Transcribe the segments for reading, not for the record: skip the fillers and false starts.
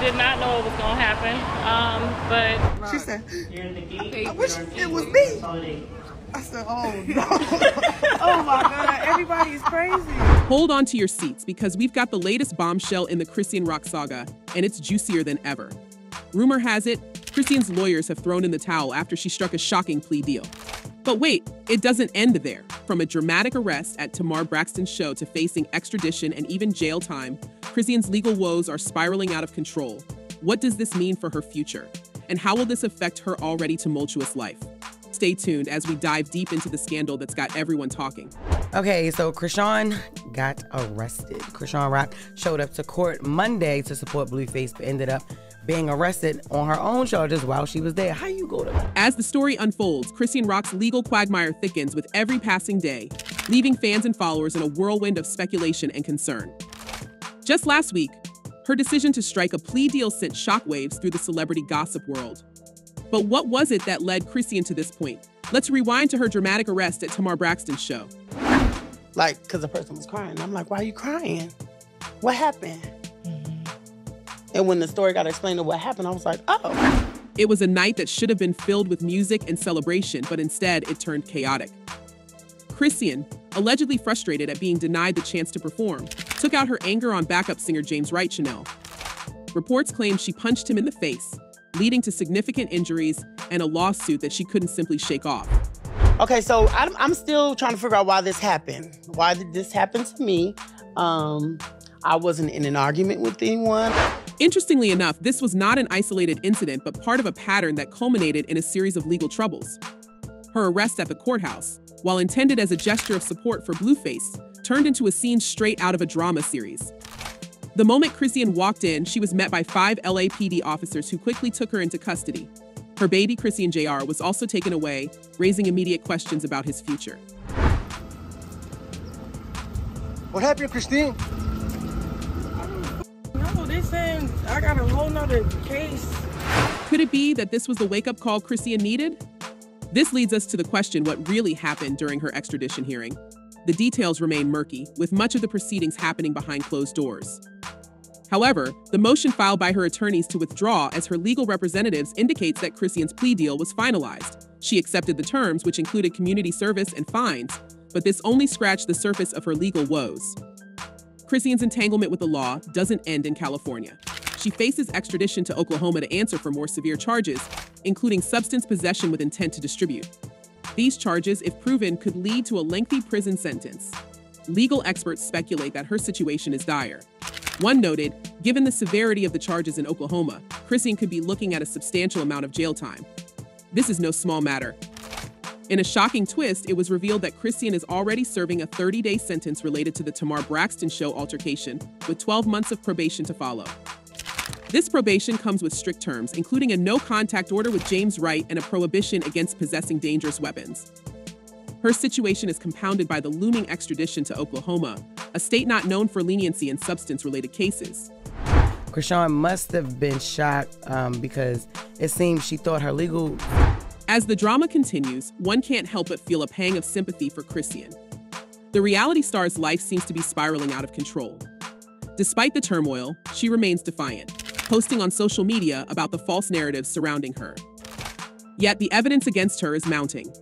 did not know it was going to happen. But she said, I wish it was me. I said, oh no. Oh my God, everybody is crazy. Hold on to your seats because we've got the latest bombshell in the Chrisean Rock saga, and it's juicier than ever. Rumor has it, Chrisean's lawyers have thrown in the towel after she struck a shocking plea deal. But wait, it doesn't end there. From a dramatic arrest at Tamar Braxton's show to facing extradition and even jail time, Chrisean's legal woes are spiraling out of control. What does this mean for her future? And how will this affect her already tumultuous life? Stay tuned as we dive deep into the scandal that's got everyone talking. Okay, so Chrisean got arrested. Chrisean Rock showed up to court Monday to support Blueface, but ended up being arrested on her own charges while she was there. How you go to? As the story unfolds, Chrisean Rock's legal quagmire thickens with every passing day, leaving fans and followers in a whirlwind of speculation and concern. Just last week, her decision to strike a plea deal sent shockwaves through the celebrity gossip world. But what was it that led Chrisean to this point? Let's rewind to her dramatic arrest at Tamar Braxton's show. Like, because the person was crying. I'm like, why are you crying? What happened? And when the story got explained of what happened, I was like, oh. It was a night that should have been filled with music and celebration, but instead it turned chaotic. Chrisean, allegedly frustrated at being denied the chance to perform, took out her anger on backup singer James Chanel. Reports claim she punched him in the face, leading to significant injuries and a lawsuit that she couldn't simply shake off. Okay, so I'm still trying to figure out why this happened. Why did this happen to me? I wasn't in an argument with anyone. Interestingly enough, this was not an isolated incident, but part of a pattern that culminated in a series of legal troubles. Her arrest at the courthouse, while intended as a gesture of support for Blueface, turned into a scene straight out of a drama series. The moment Chrisean walked in, she was met by 5 LAPD officers who quickly took her into custody. Her baby, Chrisean Jr., was also taken away, raising immediate questions about his future. What happened, Christine? No, they saying I got a whole nother case. Could it be that this was the wake-up call Chrisean needed? This leads us to the question what really happened during her extradition hearing. The details remain murky, with much of the proceedings happening behind closed doors. However, the motion filed by her attorneys to withdraw as her legal representatives indicates that Chrisean's plea deal was finalized. She accepted the terms, which included community service and fines, but this only scratched the surface of her legal woes. Chrisean's entanglement with the law doesn't end in California. She faces extradition to Oklahoma to answer for more severe charges, including substance possession with intent to distribute. These charges, if proven, could lead to a lengthy prison sentence. Legal experts speculate that her situation is dire. One noted, given the severity of the charges in Oklahoma, Chrisean could be looking at a substantial amount of jail time. This is no small matter. In a shocking twist, it was revealed that Chrisean is already serving a 30-day sentence related to the Tamar Braxton show altercation, with 12 months of probation to follow. This probation comes with strict terms, including a no-contact order with James Wright and a prohibition against possessing dangerous weapons. Her situation is compounded by the looming extradition to Oklahoma, a state not known for leniency in substance-related cases. Chrisean must have been shocked because it seems she thought her legal... As the drama continues, one can't help but feel a pang of sympathy for Chrisean. The reality star's life seems to be spiraling out of control. Despite the turmoil, she remains defiant, posting on social media about the false narratives surrounding her. Yet the evidence against her is mounting.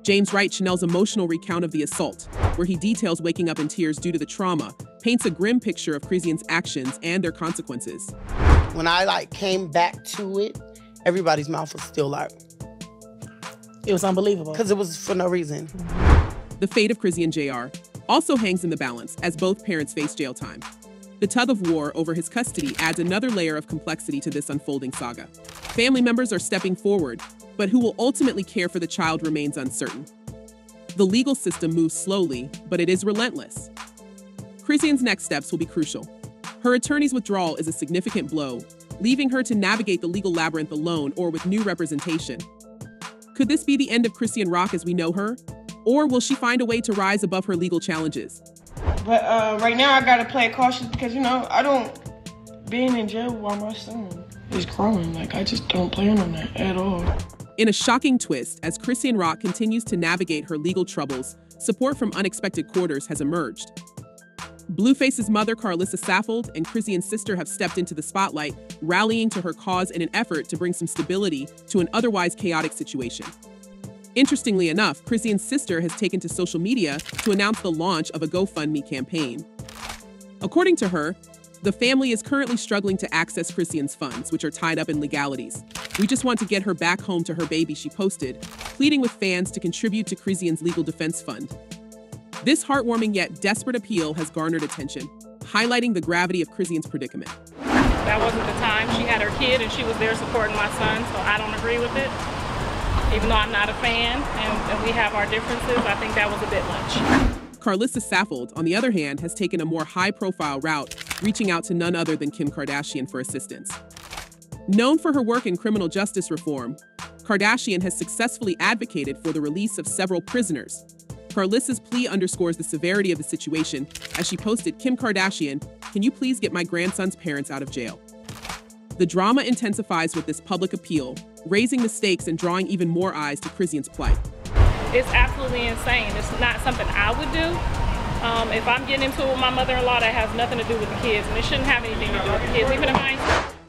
James Chanel's emotional recount of the assault, where he details waking up in tears due to the trauma, paints a grim picture of Chrisean's actions and their consequences. When I came back to it, everybody's mouth was still like, it was unbelievable. Because it was for no reason. The fate of Chrisean Jr. also hangs in the balance as both parents face jail time. The tug of war over his custody adds another layer of complexity to this unfolding saga. Family members are stepping forward, but who will ultimately care for the child remains uncertain. The legal system moves slowly, but it is relentless. Chrisean's next steps will be crucial. Her attorney's withdrawal is a significant blow, leaving her to navigate the legal labyrinth alone or with new representation. Could this be the end of Chrisean Rock as we know her? Or will she find a way to rise above her legal challenges? But right now I gotta play it cautious because, being in jail while my son is growing, I just don't plan on that at all. In a shocking twist, as Chrisean Rock continues to navigate her legal troubles, support from unexpected quarters has emerged. Blueface's mother, Carlissa Saffold, and Chrisean's sister have stepped into the spotlight, rallying to her cause in an effort to bring some stability to an otherwise chaotic situation. Interestingly enough, Chrisean's sister has taken to social media to announce the launch of a GoFundMe campaign. According to her, the family is currently struggling to access Chrisean's funds, which are tied up in legalities. We just want to get her back home to her baby, she posted, pleading with fans to contribute to Chrisean's legal defense fund. This heartwarming yet desperate appeal has garnered attention, highlighting the gravity of Chrisean's predicament. That wasn't the time. She had her kid and she was there supporting my son, so I don't agree with it. Even though I'm not a fan and we have our differences, I think that was a bit much. Carlissa Saffold, on the other hand, has taken a more high-profile route, reaching out to none other than Kim Kardashian for assistance. Known for her work in criminal justice reform, Kardashian has successfully advocated for the release of several prisoners. Carlissa's plea underscores the severity of the situation as she posted, "Kim Kardashian, can you please get my grandson's parents out of jail?" The drama intensifies with this public appeal, raising the stakes and drawing even more eyes to Chrisean's plight. It's absolutely insane. It's not something I would do. If I'm getting into it with my mother-in-law, that has nothing to do with the kids, and it shouldn't have anything to do with the kids, even if I ain't.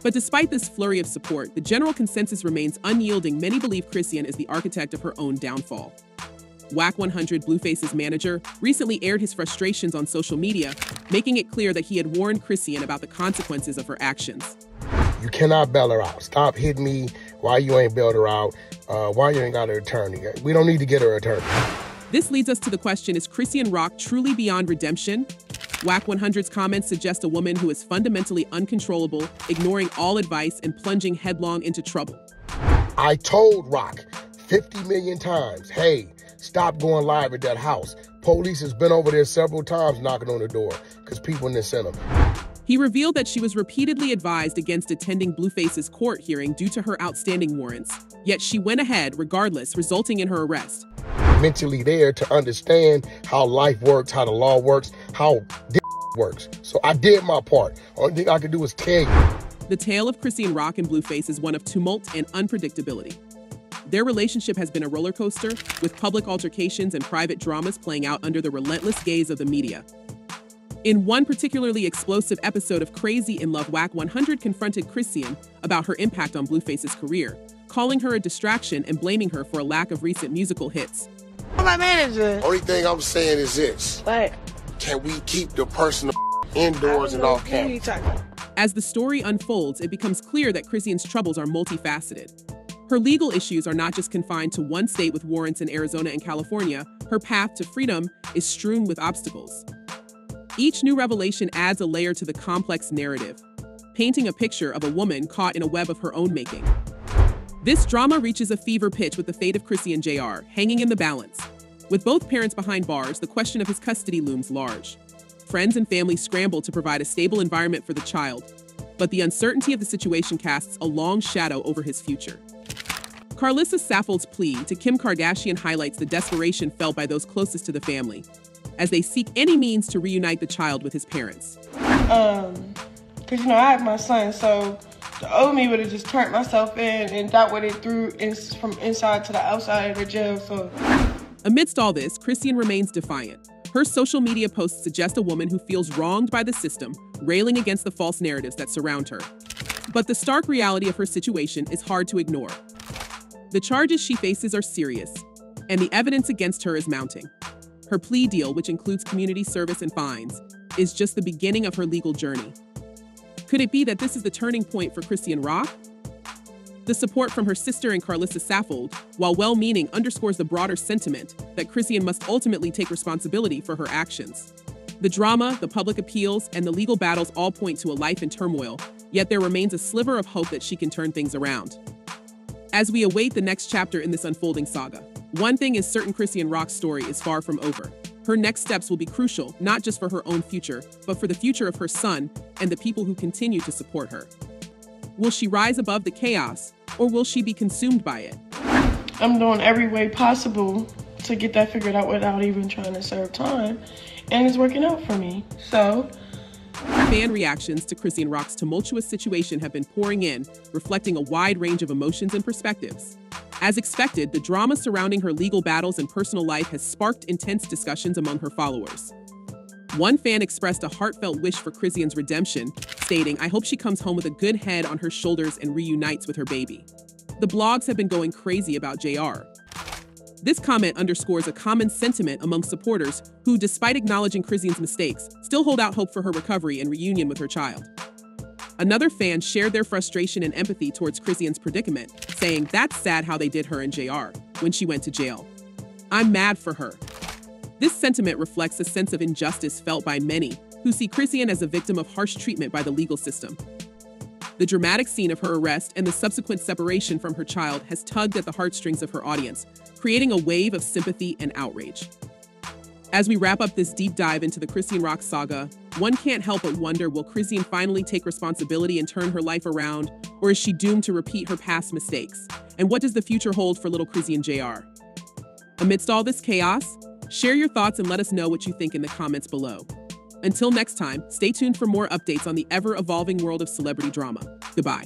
But despite this flurry of support, the general consensus remains unyielding. Many believe Chrisean is the architect of her own downfall. Wack 100, Blueface's manager, recently aired his frustrations on social media, making it clear that he had warned Chrisean about the consequences of her actions. You cannot bail her out. Stop hitting me. Why you ain't bailed her out? Why you ain't got her attorney? We don't need to get her attorney. This leads us to the question, is Chrisean Rock truly beyond redemption? Wack 100's comments suggest a woman who is fundamentally uncontrollable, ignoring all advice and plunging headlong into trouble. I told Rock 50 million times, hey, stop going live at that house. Police has been over there several times knocking on the door because people in the center. He revealed that she was repeatedly advised against attending Blueface's court hearing due to her outstanding warrants, yet she went ahead regardless, resulting in her arrest. Mentally there to understand how life works, how the law works, how this works. So I did my part. Only thing I could do is tell you. The tale of Chrisean Rock and Blueface is one of tumult and unpredictability. Their relationship has been a roller coaster, with public altercations and private dramas playing out under the relentless gaze of the media. In one particularly explosive episode of Crazy in Love, Wack 100 confronted Chrisean about her impact on Blueface's career, calling her a distraction and blaming her for a lack of recent musical hits. My manager. Only thing I'm saying is this. What? Can we keep the person indoors and off camera? As the story unfolds, it becomes clear that Chrisean's troubles are multifaceted. Her legal issues are not just confined to one state with warrants in Arizona and California. Her path to freedom is strewn with obstacles. Each new revelation adds a layer to the complex narrative, painting a picture of a woman caught in a web of her own making. This drama reaches a fever pitch with the fate of Chrisean Jr. hanging in the balance. With both parents behind bars, the question of his custody looms large. Friends and family scramble to provide a stable environment for the child, but the uncertainty of the situation casts a long shadow over his future. Carlissa Saffold's plea to Kim Kardashian highlights the desperation felt by those closest to the family, as they seek any means to reunite the child with his parents. Cause I have my son, so the old me would have just turned myself in, and that would have threw from inside to the outside of the jail. So, amidst all this, Chrisean remains defiant. Her social media posts suggest a woman who feels wronged by the system, railing against the false narratives that surround her. But the stark reality of her situation is hard to ignore. The charges she faces are serious, and the evidence against her is mounting. Her plea deal, which includes community service and fines, is just the beginning of her legal journey. Could it be that this is the turning point for Chrisean Rock? The support from her sister and Carlissa Saffold, while well-meaning, underscores the broader sentiment that Chrisean must ultimately take responsibility for her actions. The drama, the public appeals, and the legal battles all point to a life in turmoil, yet there remains a sliver of hope that she can turn things around. As we await the next chapter in this unfolding saga, one thing is certain: Chrisean Rock's story is far from over. Her next steps will be crucial, not just for her own future, but for the future of her son and the people who continue to support her. Will she rise above the chaos, or will she be consumed by it? I'm doing every way possible to get that figured out without even trying to serve time, and it's working out for me. So, fan reactions to Chrisean Rock's tumultuous situation have been pouring in, reflecting a wide range of emotions and perspectives. As expected, the drama surrounding her legal battles and personal life has sparked intense discussions among her followers. One fan expressed a heartfelt wish for Chrisean's redemption, stating, "I hope she comes home with a good head on her shoulders and reunites with her baby." The blogs have been going crazy about JR. This comment underscores a common sentiment among supporters who, despite acknowledging Chrisean's mistakes, still hold out hope for her recovery and reunion with her child. Another fan shared their frustration and empathy towards Chrisean's predicament, saying, "That's sad how they did her and JR when she went to jail. I'm mad for her." This sentiment reflects a sense of injustice felt by many who see Chrisean as a victim of harsh treatment by the legal system. The dramatic scene of her arrest and the subsequent separation from her child has tugged at the heartstrings of her audience, creating a wave of sympathy and outrage. As we wrap up this deep dive into the Chrisean Rock saga, one can't help but wonder, will Chrisean finally take responsibility and turn her life around, or is she doomed to repeat her past mistakes? And what does the future hold for little Chrisean JR? Amidst all this chaos, share your thoughts and let us know what you think in the comments below. Until next time, stay tuned for more updates on the ever-evolving world of celebrity drama. Goodbye.